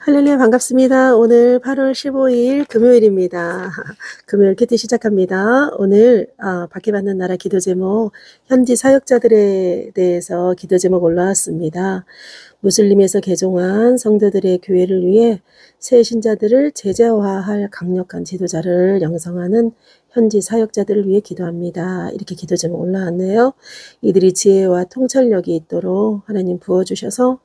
할렐루야 반갑습니다. 오늘 8월 15일 금요일입니다. 금요일 큐티 시작합니다. 오늘 밖에 받는 나라 기도 제목 현지 사역자들에 대해서 기도 제목 올라왔습니다. 무슬림에서 개종한 성도들의 교회를 위해 새 신자들을 제자화할 강력한 지도자를 양성하는 현지 사역자들을 위해 기도합니다. 이렇게 기도 제목 올라왔네요. 이들이 지혜와 통찰력이 있도록 하나님 부어주셔서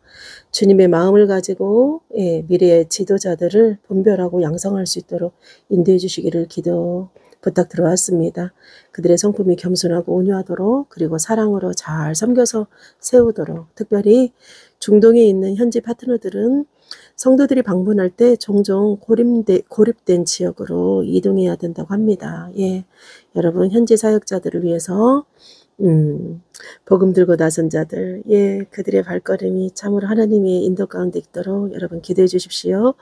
주님의 마음을 가지고 미래의 지도자들을 분별하고 양성할 수 있도록 인도해 주시기를 기도 부탁 들어왔습니다. 그들의 성품이 겸손하고 온유하도록 그리고 사랑으로 잘 섬겨서 세우도록 특별히 중동에 있는 현지 파트너들은 성도들이 방문할 때 종종 고립된 지역으로 이동해야 된다고 합니다. 여러분 현지 사역자들을 위해서 복음 들고 나선 자들, 그들의 발걸음이 참으로 하나님의 인도 가운데 있도록 여러분 기도해 주십시오.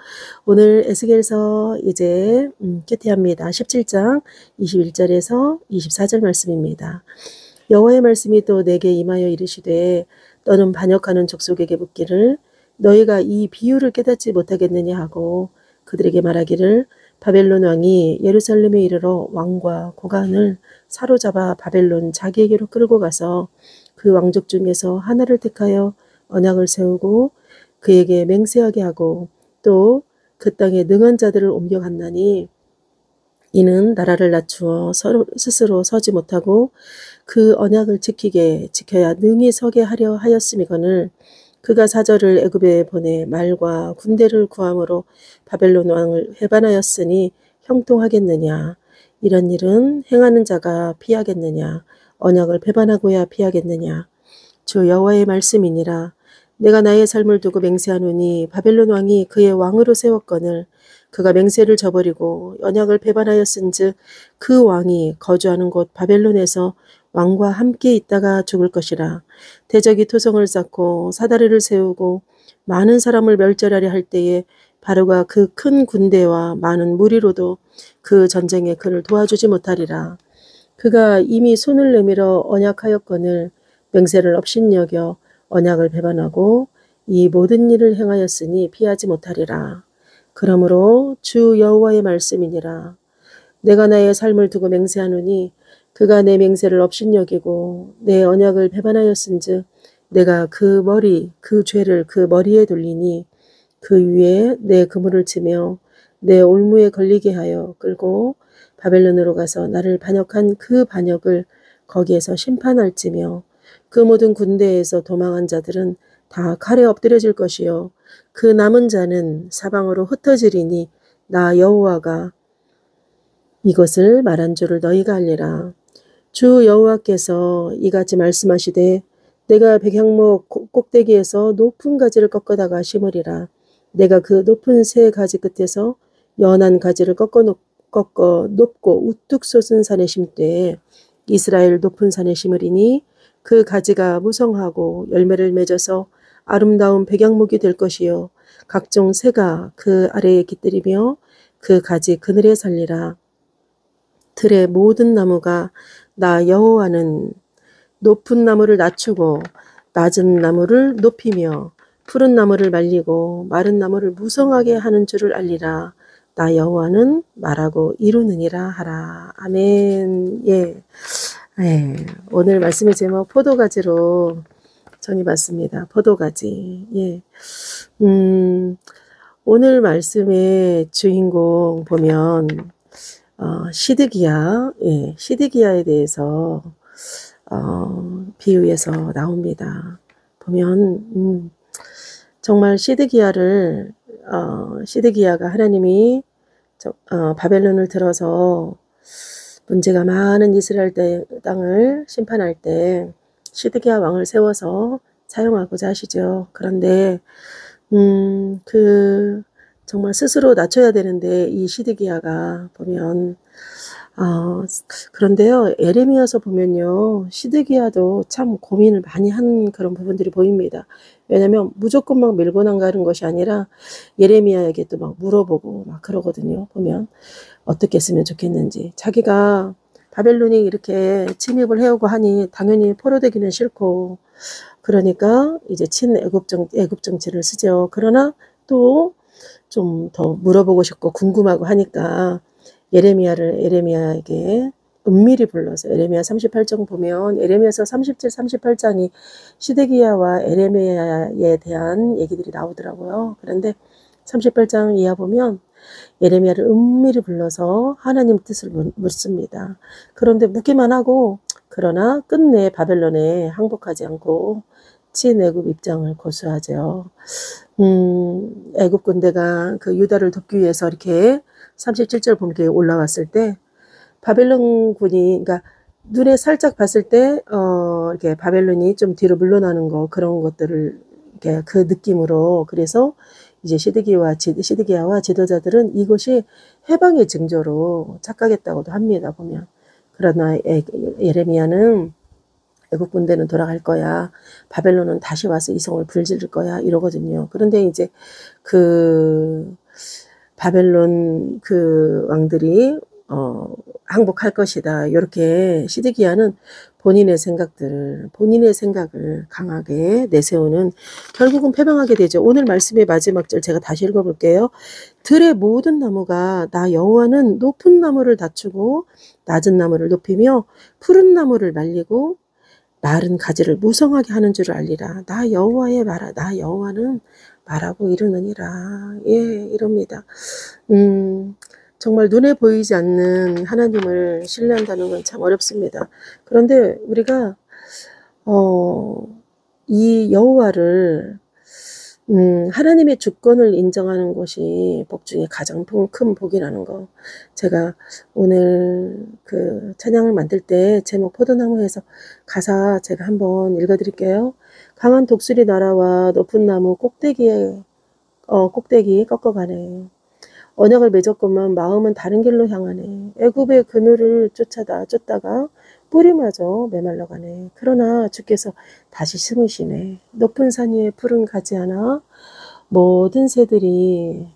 오늘 에스겔서 이제 큐티합니다. 17장 21절에서 24절 말씀입니다. 여호와의 말씀이 또 내게 임하여 이르시되 너는 반역하는 족속에게 묻기를 너희가 이 비유를 깨닫지 못하겠느냐 하고 그들에게 말하기를 바벨론 왕이 예루살렘에 이르러 왕과 고관을 사로잡아 바벨론 자기에게로 끌고 가서 그 왕족 중에서 하나를 택하여 언약을 세우고 그에게 맹세하게 하고 또 그 땅에 능한 자들을 옮겨갔나니 이는 나라를 낮추어 스스로 서지 못하고 그 언약을 지켜야 능히 서게 하려 하였음이거늘 그가 사절을 애굽에 보내 말과 군대를 구함으로 바벨론 왕을 해반하였으니 형통하겠느냐. 이런 일은 행하는 자가 피하겠느냐. 언약을 배반하고야 피하겠느냐. 주 여호와의 말씀이니라. 내가 나의 삶을 두고 맹세하노니 바벨론 왕이 그의 왕으로 세웠거늘 그가 맹세를 저버리고 언약을 배반하였은즉 그 왕이 거주하는 곳 바벨론에서 왕과 함께 있다가 죽을 것이라. 대적이 토성을 쌓고 사다리를 세우고 많은 사람을 멸절하려 할 때에 바로가 그 큰 군대와 많은 무리로도 그 전쟁에 그를 도와주지 못하리라. 그가 이미 손을 내밀어 언약하였거늘 맹세를 업신여겨 언약을 배반하고 이 모든 일을 행하였으니 피하지 못하리라. 그러므로 주 여호와의 말씀이니라. 내가 나의 삶을 두고 맹세하노니 그가 내 맹세를 업신여기고 내 언약을 배반하였은즉 내가 그 죄를 그 머리에 돌리니 그 위에 내 그물을 치며 내 올무에 걸리게 하여 끌고 바벨론으로 가서 나를 반역한 그 반역을 거기에서 심판할지며 그 모든 군대에서 도망한 자들은 다 칼에 엎드려질 것이요 그 남은 자는 사방으로 흩어지리니 나 여호와가 이것을 말한 줄을 너희가 알리라. 주 여호와께서 이같이 말씀하시되 내가 백향목 꼭대기에서 높은 가지를 꺾어다가 심으리라. 내가 그 높은 새 가지 끝에서 연한 가지를 꺾어 높고 우뚝 솟은 산에 심되 이스라엘 높은 산에 심으리니 그 가지가 무성하고 열매를 맺어서 아름다운 백향목이 될 것이요 각종 새가 그 아래에 깃들이며 그 가지 그늘에 살리라. 들의 모든 나무가 나 여호와는 높은 나무를 낮추고 낮은 나무를 높이며 푸른 나무를 말리고 마른 나무를 무성하게 하는 줄을 알리라. 나 여호와는 말하고 이루느니라 하라. 아멘. 오늘 말씀의 제목 포도가지로 정해봤습니다. 포도가지. 오늘 말씀의 주인공 보면 시드기야에 대해서 비유해서 나옵니다. 보면 정말 시드기야가 하나님이 바벨론을 들어서 문제가 많은 이스라엘 땅을 심판할 때 시드기야 왕을 세워서 사용하고자 하시죠. 그런데 정말 스스로 낮춰야 되는데 이 시드기야가 보면 그런데요 예레미야서 보면요 시드기야도 참 고민을 많이 한 그런 부분들이 보입니다. 왜냐하면 무조건 막 밀고 나가는 것이 아니라 예레미야에게 또 막 물어보고 막 그러거든요. 보면 어떻게 했으면 좋겠는지 자기가 바벨론이 이렇게 침입을 해오고 하니 당연히 포로되기는 싫고 그러니까 이제 친애굽 정치를 쓰죠. 그러나 또 좀 더 물어보고 싶고 궁금하고 하니까 에레미야에게 은밀히 불러서 에레미야 38장 보면 에레미야서 37, 38장이 시드기야와 에레미야에 대한 얘기들이 나오더라고요. 그런데 38장 이하 보면 예레미야를 은밀히 불러서 하나님 뜻을 묻습니다. 그런데 묻기만 하고 그러나 끝내 바벨론에 항복하지 않고 친애굽 입장을 고수하죠. 애굽 군대가 그 유다를 돕기 위해서 이렇게 37절 보면 이렇게 올라왔을 때 바벨론 군이 그러니까 눈에 살짝 봤을 때 이렇게 바벨론이 좀 뒤로 물러나는 거 그런 것들을 이렇게 그 느낌으로 그래서 이제 시드기야와 지도자들은 이것이 해방의 징조로 착각했다고도 합니다. 보면 그러나 예레미야는 애국 군대는 돌아갈 거야. 바벨론은 다시 와서 이 성을 불지를 거야. 이러거든요. 그런데 이제 그 바벨론 그 왕들이 항복할 것이다. 이렇게 시드기야는 본인의 생각을 강하게 내세우는 결국은 패망하게 되죠. 오늘 말씀의 마지막 절 제가 다시 읽어볼게요. 들의 모든 나무가 나 여호와는 높은 나무를 낮추고 낮은 나무를 높이며 푸른 나무를 말리고 마른 가지를 무성하게 하는 줄 알리라. 나 여호와의 말아. 나 여호와는 말하고 이르느니라. 예, 이럽니다. 정말 눈에 보이지 않는 하나님을 신뢰한다는 건 참 어렵습니다. 그런데 우리가 이 여호와를 하나님의 주권을 인정하는 것이 복 중에 가장 큰 복이라는 거. 제가 오늘 그 찬양을 만들 때 제목 포도나무에서 가사 제가 한번 읽어드릴게요. 강한 독수리 날아와 높은 나무 꼭대기 꺾어가네. 언약을 맺었건만 마음은 다른 길로 향하네. 애굽의 그늘을 쫓다가 뿌리마저 메말라가네. 그러나 주께서 다시 심으시네. 높은 산 위에 푸른 가지 하나 모든 새들이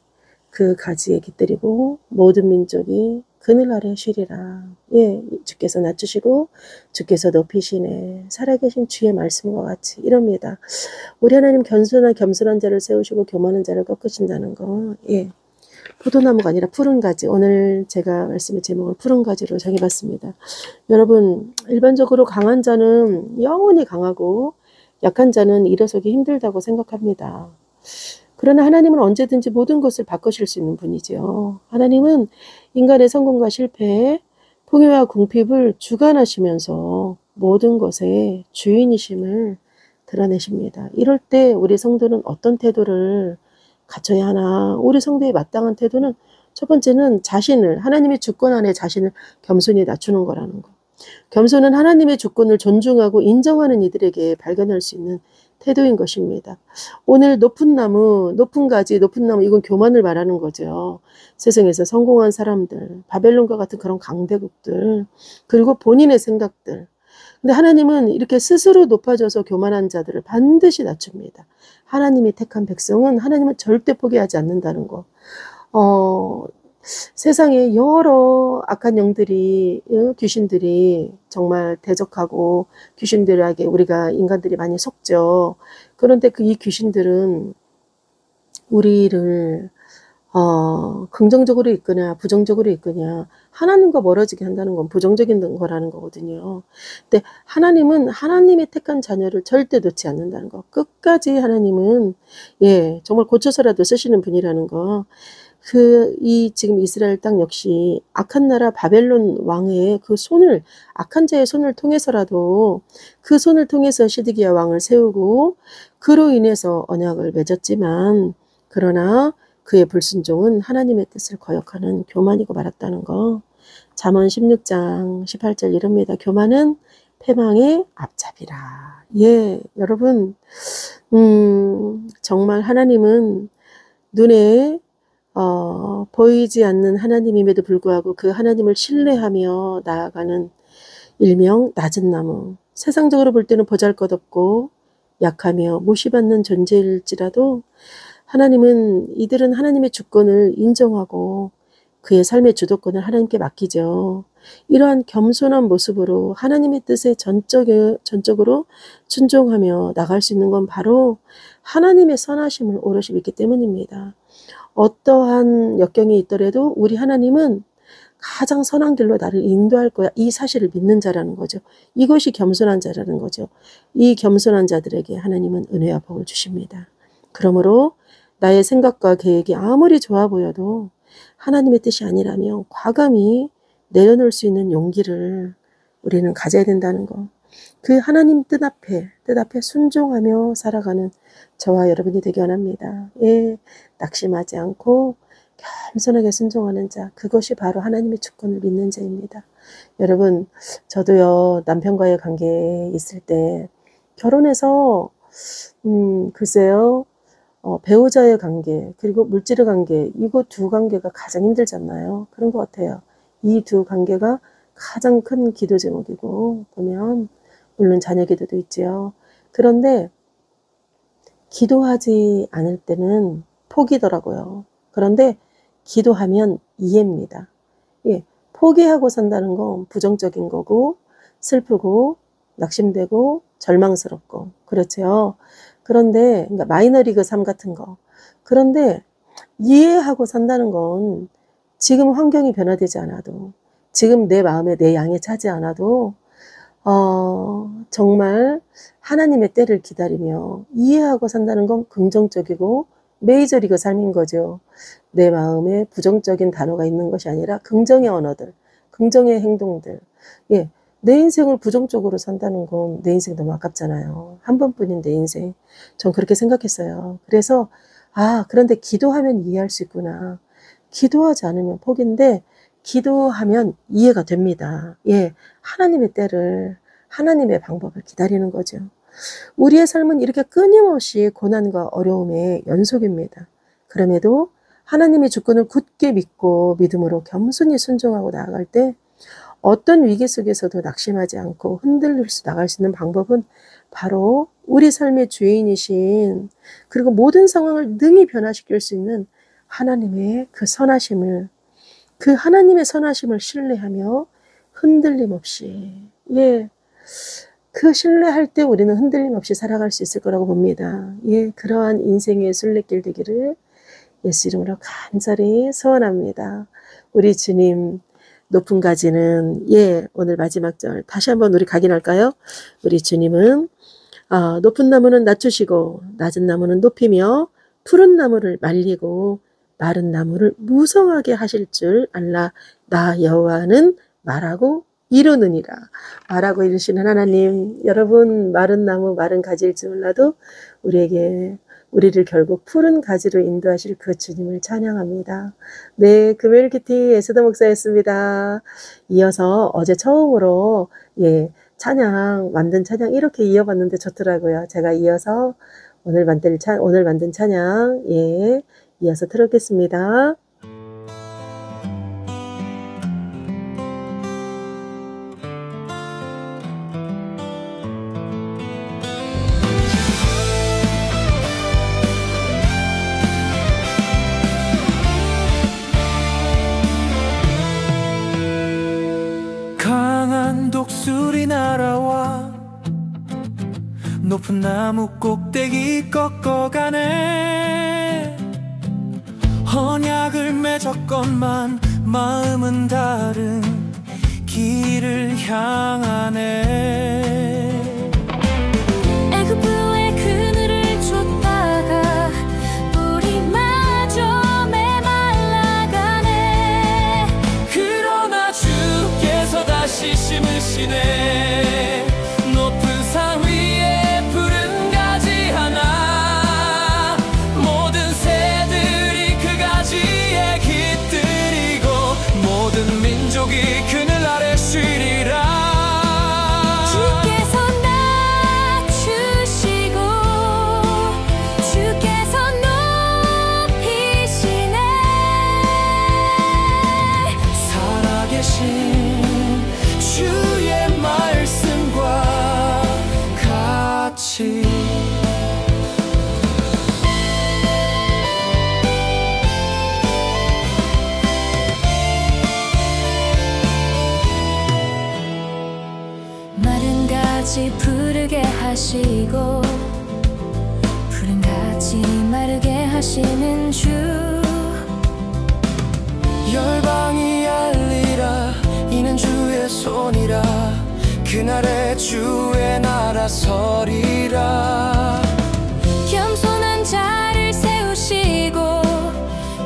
그 가지에 깃들이고 모든 민족이 그늘 아래 쉬리라. 예, 주께서 낮추시고 주께서 높이시네. 살아계신 주의 말씀과 같이 이럽니다. 우리 하나님 겸손한 자를 세우시고 교만한 자를 꺾으신다는 거. 예. 포도나무가 아니라 푸른 가지. 오늘 제가 말씀의 제목을 푸른 가지로 정해봤습니다. 여러분, 일반적으로 강한 자는 영원히 강하고 약한 자는 일어서기 힘들다고 생각합니다. 그러나 하나님은 언제든지 모든 것을 바꾸실 수 있는 분이죠. 하나님은 인간의 성공과 실패, 풍요와 궁핍을 주관하시면서 모든 것의 주인이심을 드러내십니다. 이럴 때 우리 성도는 어떤 태도를 갖춰야 하나? 우리 성도의 마땅한 태도는 첫 번째는 하나님의 주권 안에 자신을 겸손히 낮추는 거라는 거. 겸손은 하나님의 주권을 존중하고 인정하는 이들에게 발견할 수 있는 태도인 것입니다. 오늘 높은 가지, 높은 나무, 이건 교만을 말하는 거죠. 세상에서 성공한 사람들, 바벨론과 같은 그런 강대국들, 그리고 본인의 생각들. 근데 하나님은 이렇게 스스로 높아져서 교만한 자들을 반드시 낮춥니다. 하나님이 택한 백성은 하나님은 절대 포기하지 않는다는 거. 세상에 여러 악한 영들이, 귀신들이 정말 대적하고 귀신들에게 우리가 인간들이 많이 속죠. 그런데 이 귀신들은 우리를 긍정적으로 이끄냐 부정적으로 이끄냐, 하나님과 멀어지게 한다는 건 부정적인 거라는 거거든요. 근데 하나님은 하나님이 택한 자녀를 절대 놓지 않는다는 거. 끝까지 하나님은 정말 고쳐서라도 쓰시는 분이라는 거. 지금 이스라엘 땅 역시 악한 나라 바벨론 왕의 악한 자의 손을 통해서라도 그 손을 통해서 시드기야 왕을 세우고 그로 인해서 언약을 맺었지만, 그러나 그의 불순종은 하나님의 뜻을 거역하는 교만이고 말았다는 거. 잠언 16장 18절 이럽니다. 교만은 패망의 앞잡이라. 여러분, 정말 하나님은 눈에 보이지 않는 하나님임에도 불구하고 그 하나님을 신뢰하며 나아가는 일명 낮은 나무. 세상적으로 볼 때는 보잘것없고 약하며 무시받는 존재일지라도 이들은 하나님의 주권을 인정하고 그의 삶의 주도권을 하나님께 맡기죠. 이러한 겸손한 모습으로 하나님의 뜻에 전적으로 순종하며 나갈 수 있는 건 바로 하나님의 선하심을 오롯이 믿기 때문입니다. 어떠한 역경이 있더라도 우리 하나님은 가장 선한 길로 나를 인도할 거야. 이 사실을 믿는 자라는 거죠. 이것이 겸손한 자라는 거죠. 이 겸손한 자들에게 하나님은 은혜와 복을 주십니다. 그러므로 나의 생각과 계획이 아무리 좋아 보여도 하나님의 뜻이 아니라면 과감히 내려놓을 수 있는 용기를 우리는 가져야 된다는 거. 그 하나님 뜻 앞에 순종하며 살아가는 저와 여러분이 되기 원합니다. 예, 낙심하지 않고 겸손하게 순종하는 자, 그것이 바로 하나님의 주권을 믿는 자입니다. 여러분, 저도요, 남편과의 관계에 있을 때 결혼해서 글쎄요, 배우자의 관계, 그리고 물질의 관계, 이거 두 관계가 가장 힘들잖아요. 그런 것 같아요. 이 두 관계가 가장 큰 기도 제목이고, 보면 물론 자녀 기도도 있지요. 그런데 기도하지 않을 때는 포기더라고요. 그런데 기도하면 이해입니다. 예, 포기하고 산다는 건 부정적인 거고 슬프고 낙심되고 절망스럽고 그렇죠. 그런데 그러니까 마이너리그 삶 같은 거. 그런데 이해하고 산다는 건 지금 환경이 변화되지 않아도 지금 내 마음에 내 양에 차지 않아도 정말 하나님의 때를 기다리며 이해하고 산다는 건 긍정적이고 메이저리그 삶인 거죠. 내 마음에 부정적인 단어가 있는 것이 아니라 긍정의 언어들, 긍정의 행동들. 예, 내 인생을 부정적으로 산다는 건 내 인생 너무 아깝잖아요. 한 번뿐인 내 인생. 전 그렇게 생각했어요. 그래서 그런데 기도하면 이해할 수 있구나. 기도하지 않으면 포기인데 기도하면 이해가 됩니다. 예, 하나님의 때를, 하나님의 방법을 기다리는 거죠. 우리의 삶은 이렇게 끊임없이 고난과 어려움의 연속입니다. 그럼에도 하나님의 주권을 굳게 믿고 믿음으로 겸손히 순종하고 나아갈 때 어떤 위기 속에서도 낙심하지 않고 흔들릴 수 나갈 수 있는 방법은 바로 우리 삶의 주인이신 그리고 모든 상황을 능히 변화시킬 수 있는 하나님의 그 선하심을 그 하나님의 선하심을 신뢰하며 흔들림 없이 그 신뢰할 때 우리는 흔들림 없이 살아갈 수 있을 거라고 봅니다. 그러한 인생의 순례길 되기를 예수 이름으로 간절히 소원합니다. 우리 주님 높은 가지는 오늘 마지막 절 다시 한번 우리 각인할까요? 우리 주님은 높은 나무는 낮추시고 낮은 나무는 높이며 푸른 나무를 말리고 마른 나무를 무성하게 하실 줄 알라. 나 여호와는 말하고 이루느니라. 말하고 이루시는 하나님, 여러분 마른 나무 마른 가지일지 몰라도 우리를 결국 푸른 가지로 인도하실 그 주님을 찬양합니다. 네, 금요일 큐티 에스더 목사였습니다. 이어서 어제 처음으로 만든 찬양 이렇게 이어봤는데 좋더라고요. 제가 이어서 오늘 만든 찬양 이어서 들었겠습니다. 강한 독수리 날아와 높은 나무 꼭대기 꺾어가네. 언약을 맺었건만 마음은 다른 길을 향하네. 애굽의 그늘을 쫓다가 뿌리마저 메말라가네. 그러나 주께서 다시 심으시네. 높은 산 위에 푸른 가지 하나. 모든 새들이 그 가지에 깃들이고 모든 민족이 그늘 아래 쉬리라. 세우시고 푸른 가지 마르게 하시는 주 열방이 알리라 이는 주의 손이라 그날에 주의 나라 서리라 겸손한 자를 세우시고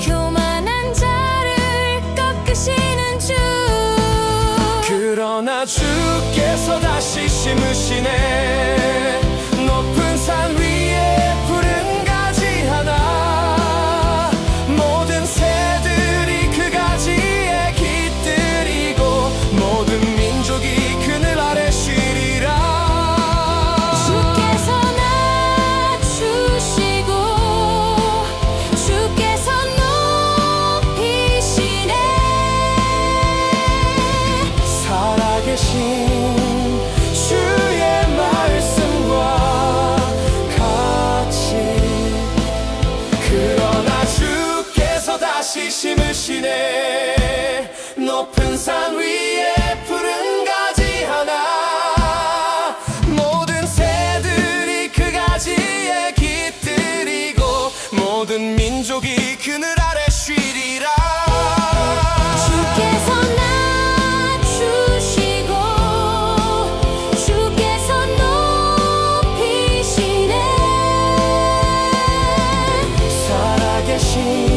교만한 자를 꺾으시는 주 그러나 주께서 다시 심으시네 높은 산 위에 푸른 가지 하나 모든 새들이 그 가지에 깃들이고 모든 민족이 그늘 아래 쉬리라 주께서 낮추시고 주께서 높이시네 살아계신 주의 말씀과 같이 그러나 주께서 다시 심으시네 높은 산 위에 푸른 가지 하나 모든 새들이 그 가지에 깃들이고 모든 민족이 그늘 아래 쉬리라 주께서 낮추시고 주께서 높이시네 살아계신